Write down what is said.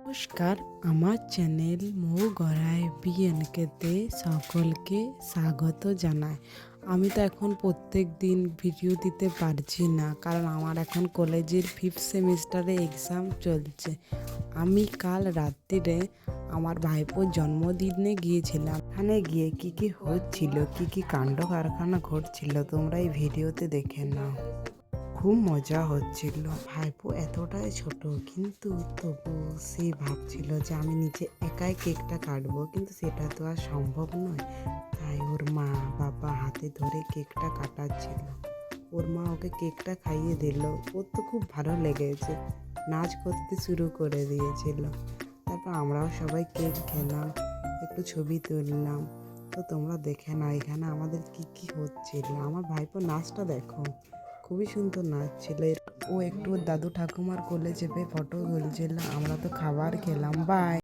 নমস্কার, আমার চ্যানেল মৌ গড়াই বিএনকেতে সকলকে স্বাগত জানাই। আমি তো এখন প্রত্যেক দিন ভিডিও দিতে পারছি না, কারণ আমার এখন কলেজের 5th সেমিস্টারে এক্সাম চলছে। আমি কাল রাত্রিরে আমার ভাইপোর জন্মদিনে গিয়েছিলাম। এখানে গিয়ে কি কি হচ্ছিল, কি কি কাণ্ড কারখানা ঘটছিল, তোমরা এই ভিডিওতে দেখে নাও। খুব মজা হচ্ছিল। ভাইপো এতটাই ছোট, কিন্তু তবু সে ভাবছিল যে আমি নিজে একাই কেকটা কাটবো, কিন্তু সেটা তো আর সম্ভব নয়। তাই ওর মা বাবা হাতে ধরে কেকটা কাটাচ্ছিল। ওর মা ওকে কেকটা খাইয়ে দিল। ওর তো খুব ভালো লেগেছে, নাচ করতে শুরু করে দিয়েছিল। তারপর আমরাও সবাই কেক খেলাম, একটু ছবি তুললাম। তো তোমরা দেখে নাও এখানে আমাদের কি কি হচ্ছিল। আমার ভাইপো নাচটা দেখো, খুবই সুন্দর নাচ ছিল। ও একটু ওর দাদু ঠাকুমার কোলে চেপে ফটো তুলছিল। আমরা তো খাবার খেলাম। বাই।